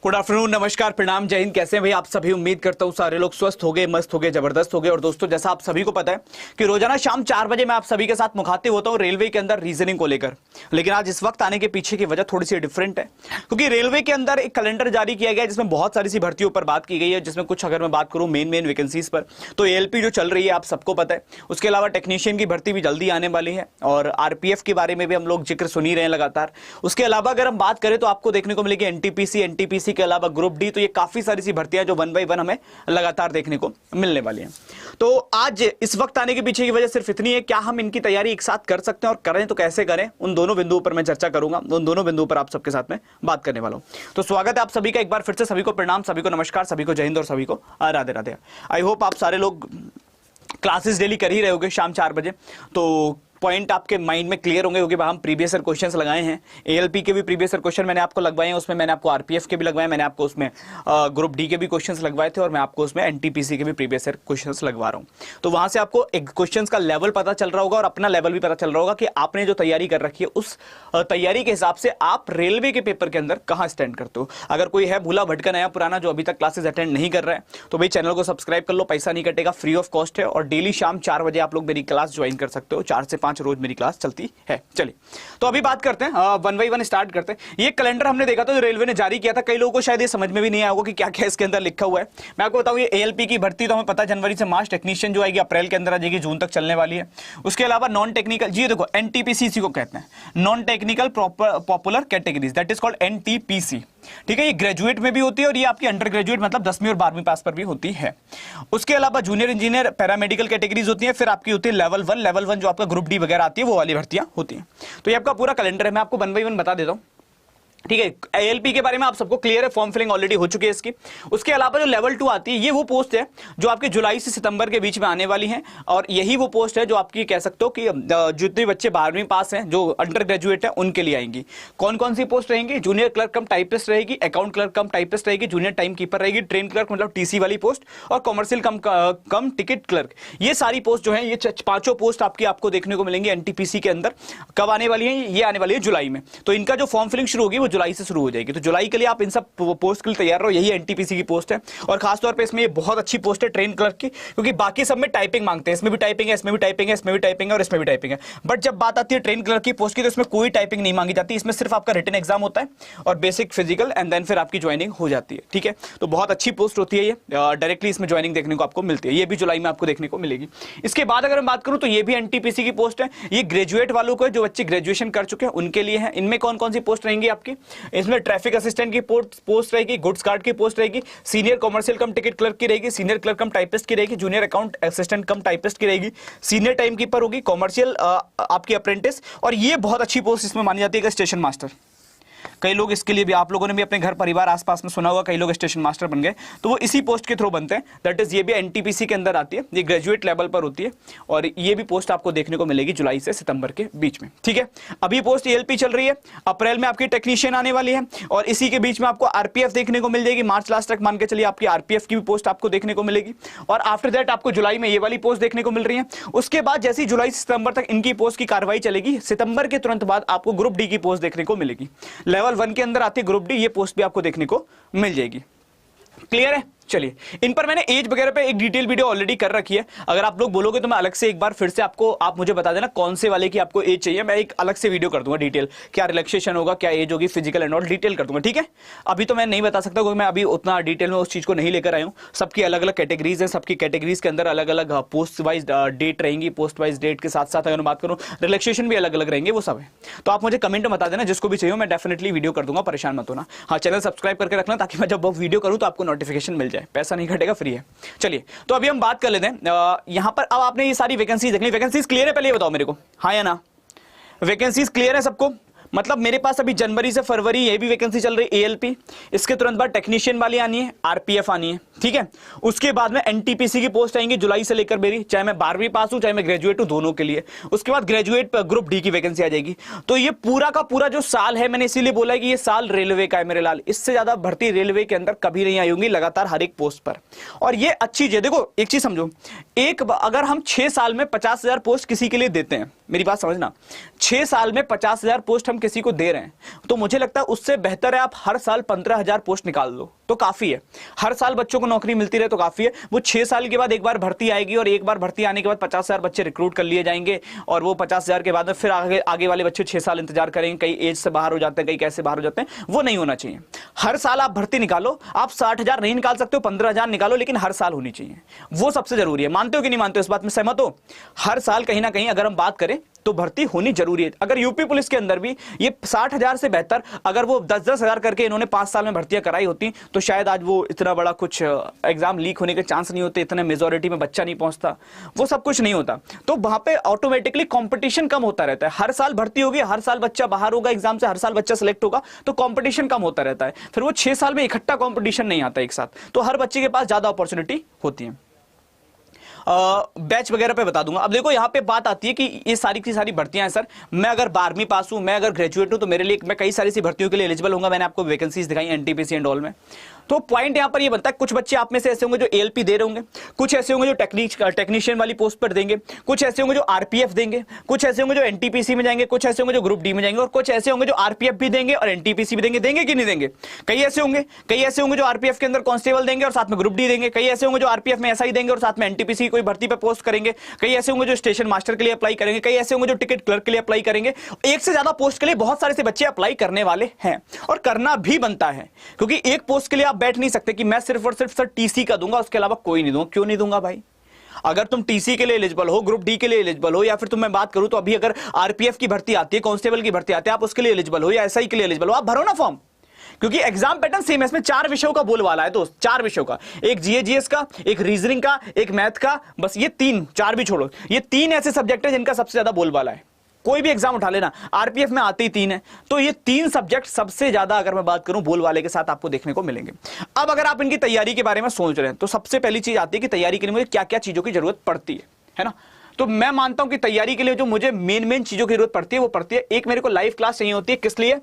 Good afternoon, नमस्कार, प्रणाम, जय हिंद। कैसे हैं भाई आप सभी? उम्मीद करता हूं सारे लोग स्वस्थ हो गए, मस्त हो गए, जबरदस्त हो गए। और दोस्तों, जैसा आप सभी को पता है कि रोजाना शाम 4 बजे मैं आप सभी के साथ मुखातिब होता हूं रेलवे के अंदर रीजनिंग को लेकर। लेकिन आज इस वक्त आने के पीछे की वजह थोड़ी सी डिफरेंट है, क्योंकि रेलवे के अंदर एक कैलेंडर जारी किया गया है जिसमें बहुत सारी सी भर्तियों पर बात की गई है। जिसमें कुछ अगर मैं बात करूं मेन वैकेंसीज पर, तो एएलपी जो चल रही है आप सबको पता है। उसके अलावा टेक्नीशियन की भर्ती भी जल्दी आने वाली है और आरपीएफ के बारे में भी हम लोग जिक्र सुन ही रहे हैं लगातार। उसके अलावा अगर हम बात करें तो आपको देखने को मिलेगी एनटीपीसी के अलावा ग्रुप डी। तो ये काफी सारी सी भर्तियां जो 1 बाय 1 हमें लगातार देखने को मिलने वाली हैं। तो आज इस वक्त आने के पीछे की वजह सिर्फ इतनी है, क्या हम इनकी तैयारी एक साथ कर सकते हैं और करें तो कैसे करें, उन दोनों बिंदुओं पर मैं चर्चा करूंगा। उन दोनों बिंदुओं पर आप सबके साथ में बात करने वाला हूं। तो स्वागत है आप सभी का एक बार फिर से। सभी को प्रणाम, सभी को नमस्कार, सभी को जय हिंद और सभी को राधे राधे। आई होप आप सारे लोग क्लासेस डेली कर ही रहे होगे शाम 4 बजे। तो पॉइंट आपके माइंड में क्लियर होंगे, क्योंकि हम प्रीवियस ईयर क्वेश्चंस लगाए हैं। एएलपी के भी प्रीवियस ईयर क्वेश्चन मैंने आपको लगवाए हैं, उसमें मैंने आपको आरपीएफ के भी लगवाए, मैंने आपको उसमें ग्रुप डी के भी क्वेश्चंस लगवाए थे और मैं आपको उसमें एनटीपीसी के भी प्रीवियस ईयर क्वेश्चंस लगवा रहा हूं। तो वहां से आपको एक क्वेश्चंस का लेवल पता चल रहा होगा और अपना लेवल भी पता चल रहा होगा कि आपने जो तैयारी कर रखी है उस तैयारी के हिसाब से आप रेलवे के पेपर के अंदर कहां स्टैंड करते हो। अगर कोई है भूला भटका नया पुराना जो अभी तक क्लासेस अटेंड नहीं कर रहा है, तो भाई चैनल को सब्सक्राइब कर लो, पैसा नहीं कटेगा, फ्री ऑफ कॉस्ट है। और डेली शाम 4 बजे आप लोग मेरी क्लास ज्वाइन कर सकते हो। 4 से 5 रोज मेरी क्लास चलती है। चलिए, तो अभी बात करते हैं, 1 बाय 1 स्टार्ट करते हैं। ये कैलेंडर हमने देखा था जो रेलवे ने जारी किया था। कई लोगों को शायद ये समझ में भी नहीं आया होगा कि क्या क्या इसके अंदर लिखा हुआ है। मैं आपको बताऊं, ये एएलपी की भर्ती तो हमें पता है जनवरी से मार्च, टेक्नीशियन जो आएगी अप्रैल के अंदर आ जाएगी, जून तक चलने वाली है। उसके अलावा नॉन टेक्निकल, जी देखो एनटीपीसी को कहते हैं, non technical popular categories, that is called NTPC. ठीक है, ये ग्रेजुएट में भी होती है और ये आपकी अंडर ग्रेजुएट मतलब 10वीं और 12वीं पास पर भी होती है। उसके अलावा जूनियर इंजीनियर, पैरामेडिकल कैटेगरीज होती है। फिर आपकी होती है लेवल 1 जो आपका ग्रुप डी वगैरह आती है, वो वाली भर्तियां होती हैं। तो ये आपका पूरा कैलेंडर है, मैं आपको 1 बाय 1 बता देता हूं। ठीक है, एएलपी के बारे में आप सबको क्लियर है, फॉर्म फिलिंग ऑलरेडी हो चुकी है इसकी। उसके अलावा जो लेवल 2 आती है, ये वो पोस्ट है जो आपके जुलाई से सितंबर के बीच में आने वाली है। और यही वो पोस्ट है जो आपकी कह सकते हो कि जितने बच्चे 12वीं पास हैं, जो अंडर ग्रेजुएट है, उनके लिए आएंगी। कौन कौन सी पोस्ट रहेंगी? जूनियर क्लर्क कम टाइपिस्ट रहेगी, अकाउंट क्लर्क कम टाइपिस्ट रहेगी, जूनियर टाइम कीपर रहेगी, ट्रेन क्लर्क मतलब टीसी वाली पोस्ट, और कॉमर्शियल कम टिकट क्लर्क। ये सारी पोस्ट जो है, ये 5 पोस्ट आपको देखने को मिलेंगी एनटीपीसी के अंदर। कब आने वाली है? ये आने वाली है जुलाई में। तो इनका जो फॉर्म फिलिंग शुरू होगी वो जुलाई से शुरू हो जाएगी। तो जुलाई के लिए आप इन सब पोस्ट के लिए तैयार रहो। यही एनटीपीसी की पोस्ट है और खासतौर पे इसमें ये बहुत अच्छी पोस्ट है ट्रेन क्लर्क की, क्योंकि बाकी सब में टाइपिंग मांगते हैं। इसमें भी टाइपिंग है, इसमें भी टाइपिंग है, इसमें भी टाइपिंग है और इसमें भी टाइपिंग है। बट जब बात आती है ट्रेन क्लर्क की पोस्ट की, तो इसमें कोई टाइपिंग नहीं मांगी जाती। इसमें सिर्फ आपका रिटन एग्जाम होता है और बेसिक फिजिकल, एंड देन फिर आपकी ज्वाइनिंग हो जाती है। ठीक है, तो बहुत अच्छी पोस्ट होती है ये, डायरेक्टली इसमें ज्वाइनिंग देखने को आपको मिलती है। ये भी जुलाई में आपको देखने को मिलेगी। इसके बाद अगर मैं बात करूं तो ये भी एनटीपीसी की पोस्ट है। ये ग्रेजुएट वालों को, जो बच्चे ग्रेजुएशन कर चुके हैं उनके लिए है। इनमें कौन कौन सी पोस्ट रहेंगी आपकी? इसमें ट्रैफिक असिस्टेंट की पोस्ट रहेगी, गुड्स गार्ड की पोस्ट रहेगी, सीनियर कॉमर्शियल कम टिकट क्लर्क की रहेगी, सीनियर क्लर्क कम टाइपिस्ट की रहेगी, जूनियर अकाउंट असिस्टेंट कम टाइपिस्ट की रहेगी, सीनियर टाइम कीपर होगी, कॉमर्शियल आपकी अप्रेंटिस, और ये बहुत अच्छी पोस्ट इसमें मानी जाती है स्टेशन मास्टर। कई लोग इसके लिए भी, आप लोगों ने भी अपने घर परिवार आसपास में सुना होगा, कई लोग स्टेशन मास्टर बन गए, तो वो इसी पोस्ट के थ्रू बनते हैं। दैट इज, ये भी एनटीपीसी के अंदर आती है, ये ग्रेजुएट लेवल पर होती है और ये भी पोस्ट आपको देखने को मिलेगी जुलाई से सितंबर के बीच में। ठीक है, अभी पोस्ट एएलपी चल रही है, अप्रैल में आपकी टेक्नीशियन आने वाली है और इसी के बीच में आपको आरपीएफ देखने को मिल जाएगी। मार्च लास्ट तक मान के चलिए आपकी आरपीएफ की भी पोस्ट आपको देखने को मिलेगी और आफ्टर दैट आपको जुलाई में ये वाली पोस्ट देखने को मिल रही है। उसके बाद जैसे जुलाई से सितंबर तक इनकी पोस्ट की कार्रवाई चलेगी, सितंबर के तुरंत बाद आपको ग्रुप डी की पोस्ट देखने को मिलेगी। लेवल 1 के अंदर आती है ग्रुप डी, ये पोस्ट भी आपको देखने को मिल जाएगी। क्लियर है? चलिए, इन पर मैंने एज वगैरह पे एक डिटेल वीडियो ऑलरेडी कर रखी है। अगर आप लोग बोलोगे तो मैं अलग से एक बार फिर से आप मुझे बता देना कौन से वाले की आपको एज चाहिए। मैं एक अलग से वीडियो कर दूंगा डिटेल, क्या रिलैक्सेशन होगा, क्या एज होगी, फिजिकल एंड ऑल डिटेल कर दूंगा। ठीक है, अभी तो मैं नहीं बता सकता क्योंकि मैं अभी उतना डिटेल में उस चीज को नहीं लेकर आया हूं। सबकी अलग अलग कैटेगरीज है, सबकी कैटेगरीज के अंदर अलग अलग पोस्ट वाइज डेट रहेंगी। पोस्ट वाइज डेट के साथ साथ अगर बात करूं रिलैक्सेशन भी अलग अलग रहेंगे, वो सब है। तो आप मुझे कमेंट में बता देना, जिसको भी चाहिए मैं डेफिनेटली वीडियो कर दूंगा, परेशान मत होना। हाँ, चैनल सब्सक्राइब करके रखना ताकि मैं जब वीडियो करूं तो आपको नोटिफिकेशन मिल जाए, पैसा नहीं घटेगा, फ्री है। चलिए, तो अभी हम बात कर लेते हैं यहां पर। अब आपने ये सारी वैकेंसीज देख ली, वैकेंसीज क्लियर है? पहले ये बताओ मेरे को, हाँ या ना? वैकेंसीज क्लियर है सबको? मतलब मेरे पास अभी जनवरी से फरवरी ये भी वैकेंसी चल रही है एएलपी, इसके तुरंत बाद टेक्नीशियन वाली आनी है, आरपीएफ आनी है। ठीक है, उसके बाद में एनटीपीसी की पोस्ट आएंगी जुलाई से लेकर मेरी, चाहे मैं 12वीं पास हूं चाहे मैं ग्रेजुएट हूं, दोनों के लिए। उसके बाद ग्रेजुएट ग्रुप डी की वैकेंसी आ जाएगी। तो ये पूरा का पूरा जो साल है, मैंने इसीलिए बोला है कि ये साल रेलवे का है मेरे लाल। इससे ज्यादा भर्ती रेलवे के अंदर कभी नहीं आई होंगी लगातार हर एक पोस्ट पर। और ये अच्छी चीज है, देखो एक चीज समझो, अगर हम 6 साल में 50,000 पोस्ट किसी के लिए देते हैं, मेरी बात समझना, 6 साल में 50,000 पोस्ट हम किसी को दे रहे हैं, तो मुझे लगता है उससे बेहतर है आप हर साल 15,000 पोस्ट निकाल दो तो काफी है। हर साल बच्चों को नौकरी मिलती रहे तो काफी है। वो 6 साल के बाद एक बार भर्ती आएगी और एक बार भर्ती आने के बाद 50,000 बच्चे रिक्रूट कर लिए जाएंगे और वो 50,000 के बाद में फिर आगे वाले बच्चे 6 साल इंतजार करेंगे, कई एज से बाहर हो जाते हैं, कई कैसे बाहर हो जाते हैं। वो नहीं होना चाहिए। हर साल आप भर्ती निकालो, आप 60,000 नहीं निकाल सकते हो, 15,000 निकालो, लेकिन हर साल होनी चाहिए। वो सबसे जरूरी है। मानते हो कि नहीं मानते हो, इस बात में सहमत हो? हर साल कहीं ना कहीं अगर हम बात करें तो भर्ती होनी जरूरी है। अगर यूपी पुलिस के अंदर भी ये 60,000 से बेहतर अगर वो 10-10 हजार करके इन्होंने 5 साल में भर्तियां कराई होती तो शायद आज वो इतना बड़ा कुछ एग्जाम लीक होने के चांस नहीं होते, इतने मेजोरिटी में बच्चा नहीं पहुंचता, वो सब कुछ नहीं होता। तो वहां पे ऑटोमेटिकली कंपटीशन कम होता रहता है। हर साल भर्ती होगी, हर साल बच्चा बाहर होगा एग्जाम से, हर साल बच्चा सेलेक्ट होगा, तो कंपटीशन कम होता रहता है। फिर वो 6 साल में इकट्ठा कंपटीशन नहीं आता एक साथ, तो हर बच्चे के पास ज्यादा अपॉर्चुनिटी होती है। बैच वगैरह पे बता दूंगा। अब देखो यहाँ पे बात आती है कि ये सारी की सारी भर्तियां हैं सर, मैं अगर 12वीं पास हूं, मैं अगर ग्रेजुएट हूं, तो मेरे लिए मैं कई सारी सी भर्तियों के लिए एलिजिबल होऊंगा। मैंने आपको वैकेंसीज दिखाई एनटीपीसी एंड ऑल में। तो पॉइंट यहां पर ये बनता है, कुछ बच्चे आप में से ऐसे होंगे जो एएलपी दे रहे होंगे, कुछ ऐसे होंगे जो टेक्नीशियन वाली पोस्ट पर देंगे, कुछ ऐसे होंगे जो आरपीएफ देंगे, कुछ ऐसे होंगे जो एनटीपीसी में जाएंगे, कुछ ऐसे होंगे जो ग्रुप डी में जाएंगे, और कुछ ऐसे होंगे जो आरपीएफ भी देंगे और एनटीपीसी भी देंगे। देंगे कि नहीं देंगे? कई ऐसे होंगे जो आरपीएफ के अंदर कांस्टेबल देंगे और साथ में ग्रुप डी देंगे। कई ऐसे होंगे जो आरपीएफ में एसआई देंगे और साथ में एनटीपीसी की कोई भर्ती पे पोस्ट करेंगे। कई ऐसे होंगे जो स्टेशन मास्टर के लिए अप्लाई करेंगे। कई ऐसे होंगे जो टिकट क्लर्क के लिए अप्लाई करेंगे। एक से ज्यादा पोस्ट के लिए बहुत सारे से बच्चे अप्लाई करने वाले हैं और करना भी बनता है, क्योंकि एक पोस्ट के लिए आप बैठ नहीं सकते कि मैं सिर्फ और सिर्फ सर टीसी का दूंगा, उसके अलावा कोई नहीं दूंगा। क्यों नहीं दूंगा भाई? अगर तुम टीसी के लिए एलिजिबल हो, ग्रुप डी के लिए एलिजिबल हो, या फिर तुम मैं बात करूं तो अभी अगर आरपीएफ की भर्ती आती है, कांस्टेबल की भर्ती आती है, आप उसके लिए एलिजिबल हो या एसआई के लिए एलिजिबल हो, आप भरो ना फॉर्म। क्योंकि एग्जाम पैटर्न सेम है, इसमें 4 विषयों का बोलबाला है दोस्त, 4 विषयों का, एक जीएस का, एक रीजनिंग का, एक मैथ का, बस ये 4 भी छोड़ो, ये 3 ऐसे सब्जेक्ट है जिनका सबसे ज्यादा बोलबाला है। कोई भी एग्जाम उठा लेना, आरपीएफ में आते ही 3 है, तो ये 3 सब्जेक्ट सबसे ज्यादा अगर मैं बात करूं बोलबाले के साथ आपको देखने को मिलेंगे। अब अगर आप इनकी तैयारी के बारे में सोच रहे हैं तो सबसे पहली चीज आती है कि तैयारी के लिए मुझे क्या क्या चीजों की जरूरत पड़ती है ना? तो मैं मानता हूं कि तैयारी के लिए जो मुझे मेन चीजों की जरूरत पड़ती है वो पड़ती है, एक मेरे को लाइव क्लास चाहिए होती है। किस लिए?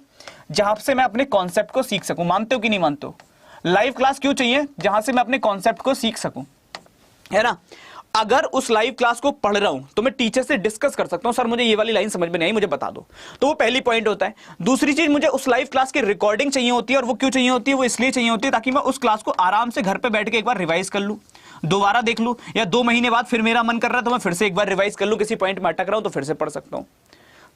जहां से मैं अपने कॉन्सेप्ट को सीख सकूं। मानते हो कि नहीं मानते हो? लाइव क्लास क्यों चाहिए? जहां से मैं अपने कॉन्सेप्ट को सीख सकूं, है ना? अगर उस लाइव क्लास को पढ़ रहा हूं तो मैं टीचर से डिस्कस कर सकता हूं, सर मुझे ये वाली लाइन समझ में नहीं आई, मुझे बता दो। तो वो पहली पॉइंट होता है। दूसरी चीज, मुझे उस लाइव क्लास की रिकॉर्डिंग चाहिए होती है, और वो क्यों चाहिए होती है? वो इसलिए चाहिए होती है ताकि मैं उस क्लास को आराम से घर पे बैठ के एक बार रिवाइज कर लूं, दोबारा देख लूं, या 2 महीने बाद फिर मेरा मन कर रहा है तो मैं फिर से एक बार रिवाइज कर लूं, किसी पॉइंट में अटक रहा हूं तो फिर से पढ़ सकता हूं।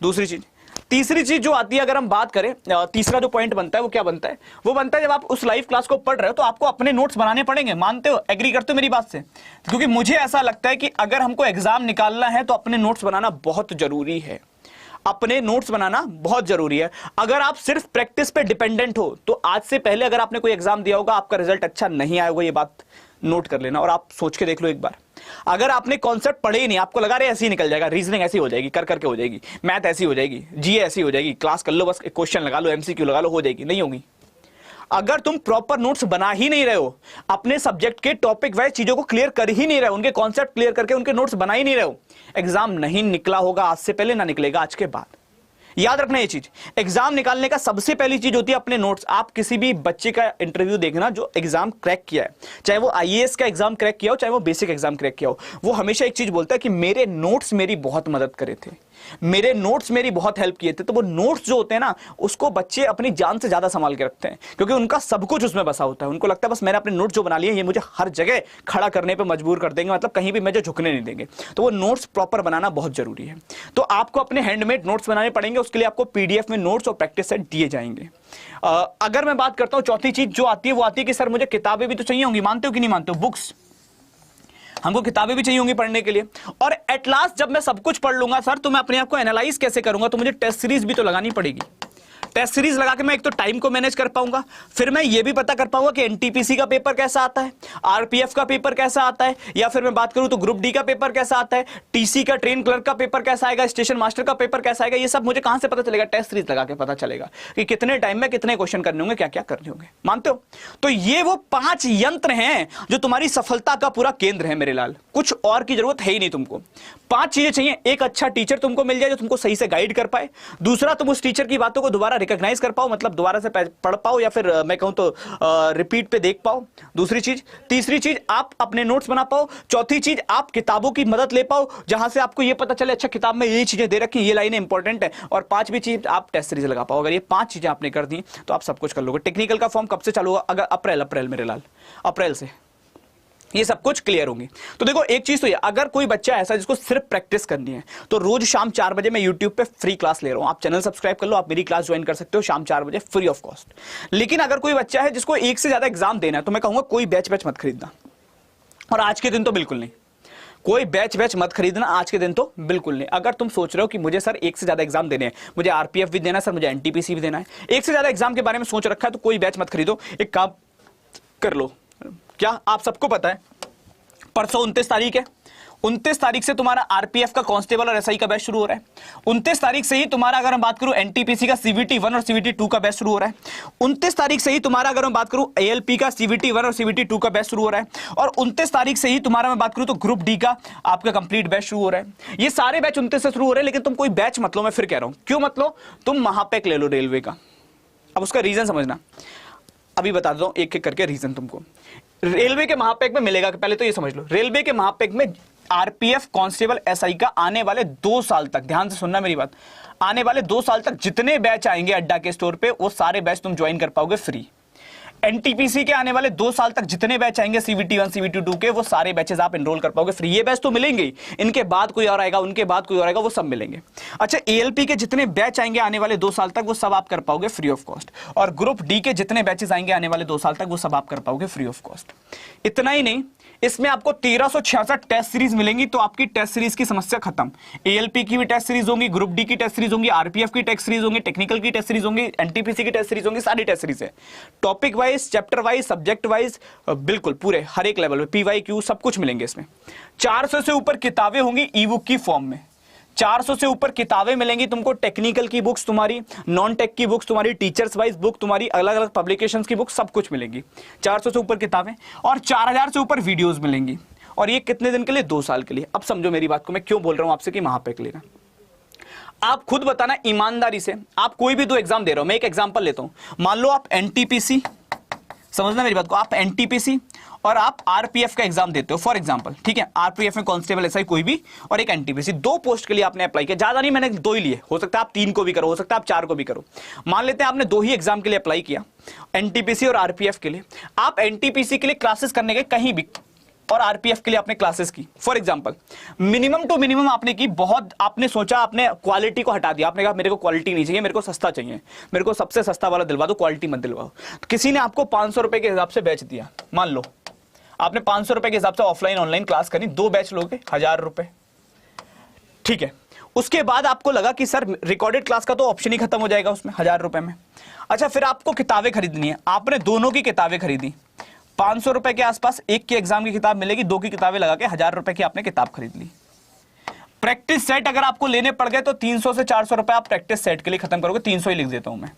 दूसरी चीज। तीसरी चीज जो आती है, अगर हम बात करें, तीसरा जो पॉइंट बनता है वो क्या बनता है? वो बनता है जब आप उस लाइव क्लास को पढ़ रहे हो तो आपको अपने नोट्स बनाने पड़ेंगे। मानते हो, एग्री करते हो मेरी बात से? क्योंकि मुझे ऐसा लगता है कि अगर हमको एग्जाम निकालना है तो अपने नोट्स बनाना बहुत जरूरी है। अपने नोट्स बनाना बहुत जरूरी है। अगर आप सिर्फ प्रैक्टिस पे डिपेंडेंट हो तो आज से पहले अगर आपने कोई एग्जाम दिया होगा, आपका रिजल्ट अच्छा नहीं आएगा, ये बात नोट कर लेना। और आप सोच के देख लो एक बार, अगर आपने कॉन्सेप्ट पढ़े ही नहीं, आपको लगा रहे ऐसे ही निकल जाएगा, रीजनिंग ऐसी हो जाएगी, कर करके हो जाएगी, मैथ ऐसी हो जाएगी, जीए ऐसी हो जाएगी, क्लास कर लो, बस क्वेश्चन लगा लो, एमसीक्यू लगा लो, हो जाएगी, नहीं होगी। अगर तुम प्रॉपर नोट्स बना ही नहीं रहे हो, अपने सब्जेक्ट के टॉपिक वाइज चीजों को क्लियर कर ही नहीं रहे हो, उनके कॉन्सेप्ट क्लियर करके उनके नोट्स बना ही नहीं रहे हो, एग्जाम नहीं निकला होगा आज से पहले, ना निकलेगा आज के बाद। याद रखना ये चीज। एग्जाम निकालने का सबसे पहली चीज होती है अपने नोट्स। आप किसी भी बच्चे का इंटरव्यू देखना जो एग्जाम क्रैक किया है, चाहे वो आईएएस का एग्जाम क्रैक किया हो, चाहे वो बेसिक एग्जाम क्रैक किया हो, वो हमेशा एक चीज बोलता है कि मेरे नोट्स मेरी बहुत मदद करे थे, मेरे नोट्स मेरी बहुत हेल्प किए थे। तो वो नोट्स जो होते हैं ना, उसको बच्चे अपनी जान से ज्यादा संभाल के रखते हैं, क्योंकि उनका सब कुछ उसमें बसा होता है। उनको लगता है बस मैंने अपने नोट्स जो बना लिए ये मुझे हर जगह खड़ा करने पे मजबूर कर देंगे, मतलब कहीं भी मुझे झुकने नहीं देंगे। तो वो नोट्स प्रॉपर बनाना बहुत जरूरी है। तो आपको अपने हैंडमेड नोट्स बनाने पड़ेंगे, उसके लिए आपको पीडीएफ में नोट्स और प्रैक्टिस सेट दिए जाएंगे। अगर मैं बात करता हूं, चौथी चीज जो आती है वो आती है कि सर मुझे किताबें भी तो चाहिए होंगी। मानते हो कि नहीं मानते हो? बुक्स, हमको किताबें भी चाहिए होंगी पढ़ने के लिए। और एट लास्ट जब मैं सब कुछ पढ़ लूंगा सर, तो मैं अपने आप को एनालाइज कैसे करूंगा? तो मुझे टेस्ट सीरीज भी तो लगानी पड़ेगी। टेस्ट सीरीज लगा के मैं एक तो टाइम को मैनेज कर पाऊंगा, फिर मैं ये भी पता कर पाऊंगा कि एनटीपीसी का पेपर कैसा आता है, आरपीएफ का पेपर कैसा आता है, या फिर मैं बात करूं तो ग्रुप डी का पेपर कैसा आता है, टीसी का ट्रेन क्लर्क का पेपर कैसा आएगा, स्टेशन मास्टर का पेपर कैसा आएगा। ये सब मुझे कहां से पता चलेगा? टेस्ट सीरीज लगा के पता चलेगा कि कितने टाइम में कितने क्वेश्चन करने होंगे, क्या क्या करने होंगे। मानते हो? तो ये वो 5 यंत्र हैं जो तुम्हारी सफलता का पूरा केंद्र है मेरे लाल। कुछ और की जरूरत है ही नहीं तुमको। 5 चीजें चाहिए। एक अच्छा टीचर तुमको मिल जाए जो तुमको सही से गाइड कर पाए। दूसरा, तुम उस टीचर की बातों को दोबारा रिकॉग्नाइज कर पाओ, मतलब दोबारा से पढ़ पाओ, या फिर मैं कहूं तो रिपीट पे देख पाओ, दूसरी चीज। तीसरी चीज, आप अपने नोट्स बना पाओ। चौथी चीज, आप किताबों की मदद ले पाओ जहां से आपको ये पता चले अच्छा किताब में ये चीजें दे रखी, ये लाइनें इंपॉर्टेंट है। और पांचवी चीज, आप टेस्ट सीरीज लगा पाओ। अगर ये 5 चीजें आपने कर दी तो आप सब कुछ कर लोगे। टेक्निकल का फॉर्म कब से चालू होगा? अगर अप्रैल मेरे लाल, अप्रैल से ये सब कुछ क्लियर होंगी। तो देखो एक चीज तो ये, अगर कोई बच्चा ऐसा जिसको सिर्फ प्रैक्टिस करनी है तो रोज शाम 4 बजे मैं यूट्यूब पे फ्री क्लास ले रहा हूं। आप चैनल सब्सक्राइब कर लो, आप मेरी क्लास ज्वाइन कर सकते हो शाम 4 बजे फ्री ऑफ कॉस्ट। लेकिन अगर कोई बच्चा है जिसको एक से ज्यादा एग्जाम देना है तो मैं कहूंगा कोई बैच मत खरीदना, और आज के दिन तो बिल्कुल नहीं, कोई बैच मत खरीदना आज के दिन तो बिल्कुल नहीं। अगर तुम सोच रहे हो कि मुझे सर एक से ज्यादा एग्जाम देने हैं, मुझे आरपीएफ भी देना है सर, मुझे एनटीपीसी भी देना है, एक से ज्यादा एग्जाम के बारे में सोच रखा है, तो कोई बैच मत खरीदो। एक काम कर लो, क्या आप सबको पता है परसों 29 तारीख है, 29 तारीख से तुम्हारा आरपीएफ का कांस्टेबल और एसआई का बैच शुरू हो रहा है। 29 तारीख से ही तुम्हारा, अगर मैं बात करूं एनटीपीसी का सीवीटी 1 और सीवीटी 2 का बैच शुरू हो रहा है। 29 तारीख से ही तुम्हारा, अगर मैं बात करूं एएलपी का सीवीटी 1 और सीवीटी 2 का बैच शुरू हो रहा है। और 29 तारीख से ही तुम्हारा मैं बात करूं तो ग्रुप डी का आपका कंप्लीट बैच शुरू हो रहा है। ये सारे बैच 29 से शुरू हो रहे हैं। लेकिन तुम कोई बैच मत लो, मैं फिर कह रहा हूं क्यों मत लो, तुम महापैक ले लो रेलवे का। अब उसका रीजन समझना, अभी बता दो एक एक करके रीजन तुमको। रेलवे के महापैक में मिलेगा, पहले तो ये समझ लो, रेलवे के महापैक में आरपीएफ कांस्टेबल एसआई का आने वाले 2 साल तक, ध्यान से सुनना मेरी बात, आने वाले 2 साल तक जितने बैच आएंगे अड्डा के स्टोर पे वो सारे बैच तुम ज्वाइन कर पाओगे फ्री। एनटीपीसी के आने वाले 2 साल तक जितने बैच आएंगे सीवीटी 1 सीवीटी 2 के, वो सारे बैचेस आप एनरोल कर पाओगे फ्री। ये बैच तो मिलेंगे ही, इनके बाद कोई और आएगा, उनके बाद कोई और आएगा, वो सब मिलेंगे। अच्छा, एएलपी के जितने बैच आएंगे आने वाले 2 साल तक वो सब आप कर पाओगे फ्री ऑफ कॉस्ट। और ग्रुप डी के जितने बैचेस आएंगे आने वाले 2 साल तक वो सब आप कर पाओगे फ्री ऑफ कॉस्ट। इतना ही नहीं, इसमें आपको 1366 टेस्ट सीरीज मिलेंगी, तो आपकी टेस्ट सीरीज की समस्या खत्म। एएलपी की भी टेस्ट सीरीज होंगी, ग्रुप डी की टेस्ट सीरीज होंगी, आरपीएफ की टेस्ट सीरीज होंगी, टेक्निकल की टेस्ट सीरीज होंगी, एनटीपीसी की टेस्ट सीरीज होंगी, सारी टेस्ट सीरीज है। Topic wise, chapter wise, subject wise, बिल्कुल पूरे हर एक लेवल पे पीवाईक्यू सब कुछ मिलेंगे इसमें। 400 से ऊपर किताबें होंगी ई बुक की फॉर्म में। 400 से ऊपर किताबें मिलेंगी तुमको, टेक्निकल की बुक्स तुम्हारी, नॉन टेक की बुक्स तुम्हारी, टीचर्स वाइज बुक तुम्हारी, अलग अलग पब्लिकेशंस की बुक, सब कुछ मिलेंगी। 400 से ऊपर किताबें और 4000 से ऊपर वीडियोस मिलेंगी। और ये कितने दिन के लिए? 2 साल के लिए। अब समझो मेरी बात को, मैं क्यों बोल रहा हूं आपसे कि महापैक लेना। आप खुद बताना ईमानदारी से, आप कोई भी 2 एग्जाम दे रहे हो। मैं एक एग्जांपल लेता हूं, मान लो आप एनटीपीसी, समझना मेरी बात को, आप एनटीपीसी और आप आरपीएफ का एग्जाम देते हो फॉर एग्जांपल, ठीक है। आरपीएफ में कांस्टेबल ऐसा ही कोई भी, और एक एनटीपीसी, 2 पोस्ट के लिए आपने अप्लाई किया, ज्यादा नहीं, मैंने 2 ही लिए, हो सकता है आप 3 को भी करो, हो सकता है आप 4 को भी करो। मान लेते हैं आपने 2 ही एग्जाम के लिए अप्लाई किया, एनटीपीसी और आरपीएफ के लिए। आप एनटीपीसी के लिए क्लासेस करने गए कहीं भी, और आरपीएफ के लिए आपने क्लासेस की for example, minimum two minimum आपने की, बहुत आपने सोचा, आपने क्वालिटी को हटा दिया, आपने कहा मेरे को क्वालिटी नहीं चाहिए, मेरे को सस्ता चाहिए, मेरे को सबसे सस्ता वाला दिलवा दो, क्वालिटी मत दिलवाओ। तो किसी ने आपको 500 रुपए के हिसाब से बेच दिया, मान लो आपने 500 रुपए के हिसाब से ऑफलाइन ऑनलाइन क्लास करी, 2 बैच लोगे 1000 रुपए, ठीक है। उसके बाद आपको लगा कि सर रिकॉर्डेड क्लास का तो ऑप्शन ही खत्म हो जाएगा उसमें 1000 रुपए में। अच्छा, फिर आपको किताबें खरीदनी है, आपने दोनों की किताबें खरीदी, 500 रुपए के आसपास एक की एग्जाम की किताब मिलेगी, 2 की किताबें लगा के 1000 रुपए की आपने किताब खरीद ली। प्रैक्टिस सेट अगर आपको लेने पड़ गए तो 300 से 400 रुपए आप प्रैक्टिस सेट के लिए खत्म करोगे, 300 ही लिख देता हूं मैं।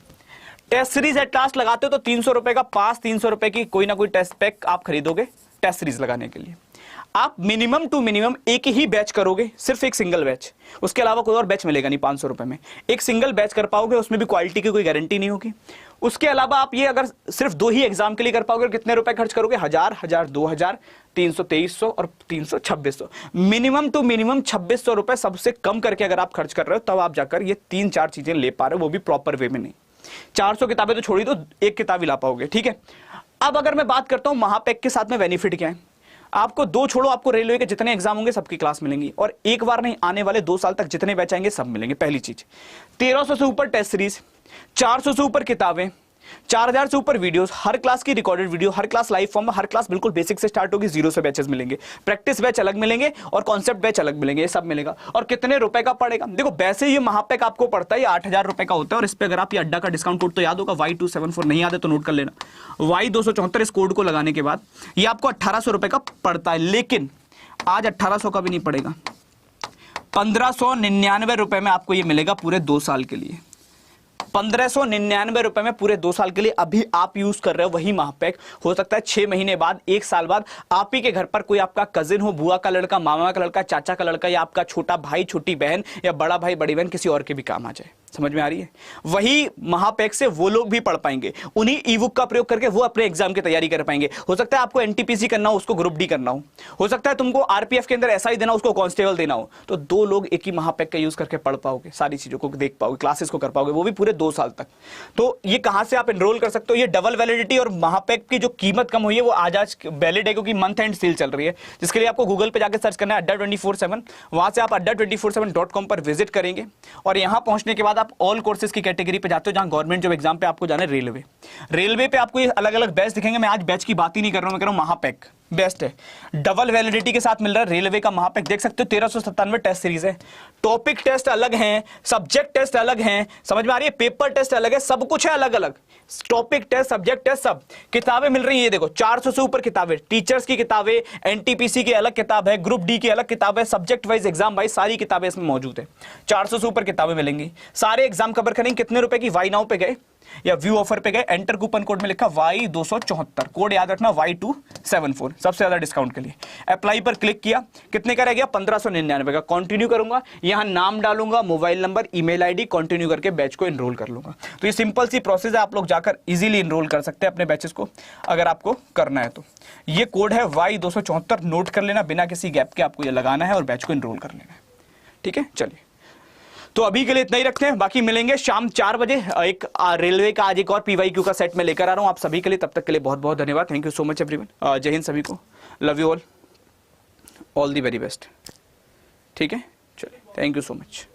टेस्ट सीरीज एट लास्ट लगाते हो तो 300 रुपए का पास, 300 रुपए की कोई ना कोई टेस्ट पैक आप खरीदोगे टेस्ट सीरीज लगाने के लिए। आप मिनिमम टू मिनिमम एक ही बैच करोगे, सिर्फ एक सिंगल बैच, उसके अलावा कोई और बैच मिलेगा नहीं 500 रुपए में। एक सिंगल बैच कर पाओगे, उसमें भी क्वालिटी की कोई गारंटी नहीं होगी। उसके अलावा आप ये अगर सिर्फ 2 ही एग्जाम के लिए कर पाओगे, कितने रुपए खर्च करोगे? 1000, 2000, 300, 2300 और 300, 2600। मिनिमम टू मिनिमम 2600 रुपए सबसे कम करके अगर आप खर्च कर रहे हो, तब आप जाकर ये 3-4 चीजें ले पा रहे हो, वो भी प्रॉपर वे में नहीं। 400 किताबें तो छोड़ी दो, एक किताब ही ला पाओगे, ठीक है। अब अगर मैं बात करता हूं महापैक के साथ में बेनिफिट क्या है, आपको 2 छोड़ो, आपको रेलवे के जितने एग्जाम होंगे सबकी क्लास मिलेंगी, और एक बार नहीं, आने वाले 2 साल तक जितने बैच आएंगे सब मिलेंगे। पहली चीज, 1300 से ऊपर टेस्ट सीरीज, 400 से ऊपर किताबें, 4000 से ऊपर वीडियोस, हर क्लास की रिकॉर्डेड वीडियो, हर क्लास लाइव फॉर्म में, हर क्लास बिल्कुल बेसिक से स्टार्ट होगी, 0 से बैचेस मिलेंगे, प्रैक्टिस बैच अलग मिलेंगे और कॉन्सेप्ट बैच अलग मिलेंगे, ये सब मिलेगा। और कितने रुपए का पड़ेगा? देखो वैसे ये महापैक आपको पड़ता है 8000 रुपए का होता है, और इस पे अगर आप ये अड्डा का डिस्काउंट कोड तो याद होगा Y274, नहीं याद है तो नोट कर लेना, Y274, इस कोड को लगाने के बाद ये आपको 1800 रुपए का पड़ता है। लेकिन आज 1800 का भी नहीं पड़ेगा, 1599 रुपए में आपको ये मिलेगा पूरे 2 साल के लिए। 1599 रुपए में पूरे 2 साल के लिए अभी आप यूज कर रहे हो वही महापैक। हो सकता है 6 महीने बाद, 1 साल बाद आप ही के घर पर कोई आपका कजिन हो, बुआ का लड़का, मामा का लड़का, चाचा का लड़का, या आपका छोटा भाई, छोटी बहन, या बड़ा भाई, बड़ी बहन, किसी और के भी काम आ जाए। समझ में आ रही है? वही महापैक से वो लोग भी पढ़ पाएंगे, उन्हीं ई बुक का प्रयोग करके वो अपने एग्जाम की तैयारी कर पाएंगे। हो सकता है आपको एनटीपीसी करना हो, उसको ग्रुप डी करना हो सकता है तुमको आरपीएफ के अंदर एसआई देना, उसको कांस्टेबल देना हो, तो दो लोग एक ही महापैक का यूज करके पढ़ पाओगे, सारी चीजों को देख पाओगे, क्लासेस को कर पाओगे, वो भी पूरे 2 साल तक। तो ये कहां से आप एनरोल कर सकते हो? ये डबल वैलिडिटी और महापैक की जो कीमत कम हुई है वो आज वैलिड है, क्योंकि मंथ एंड सेल चल रही है, जिसके लिए आपको गूगल पे जाकर सर्च करना है Adda247। वहां से आप Adda247.com पर विजिट करेंगे और यहां पहुंचने के बाद आप ऑल कोर्सेज की कैटेगरी पे जाते हो, जहां गवर्नमेंट जॉब एग्जाम पे आपको जाना है रेलवे पे आपको ये अलग अलग बैच दिखेंगे। मैं आज बैच की बात ही नहीं कर रहा हूं, मैं कह रहा हूं महापैक बेस्ट है, डबल वैलिडिटी के साथ मिल रहा है रेलवे का महापैक। देख सकते हो 1397 टेस्ट सीरीज है, टॉपिक टेस्ट अलग हैं, सब्जेक्ट टेस्ट अलग हैं, समझ में आ रही है? पेपर टेस्ट अलग है, सब कुछ है अलग अलग, टॉपिक टेस्ट, सब्जेक्ट टेस्ट, सब किताबें मिल रही है। ये देखो 400 से ऊपर किताबें, टीचर्स की किताबें, एनटीपीसी की अलग किताब है, ग्रुप डी की अलग किताब है, सब्जेक्ट वाइज एग्जाम वाइज सारी किताबें इसमें मौजूद है। 400 से ऊपर किताबें मिलेंगी, सारे एग्जाम कवर करेंगे। कितने रुपए की? वाई नाउ पे गए या व्यू ऑफर पे गए, एंटर कूपन कोड में लिखा Y274, कोड याद रखना Y274, सबसे ज्यादा डिस्काउंट के लिए। अप्लाई पर क्लिक किया, कितने का रह गया? 1599 का। कंटिन्यू करूंगा, यहां नाम डालूंगा, mobile number, email ID, continue करके बैच को एनरोल कर लूंगा। तो ये सिंपल सी प्रोसेस है, आप लोग जाकर इजीली एनरोल कर सकते हैं अपने बैचेस को, अगर आपको करना है तो। ये कोड है Y274, नोट कर लेना, बिना किसी गैप के आपको ये लगाना है और बैच को एनरोल कर लेना है। ठीक है, चलिए तो अभी के लिए इतना ही रखते हैं, बाकी मिलेंगे शाम 4 बजे। एक रेलवे का आज एक और PYQ का सेट में लेकर आ रहा हूं आप सभी के लिए। तब तक के लिए बहुत बहुत धन्यवाद। Thank you so much everyone. जय हिंद सभी को, love you all the very best. ठीक है, चलिए, थैंक यू सो मच।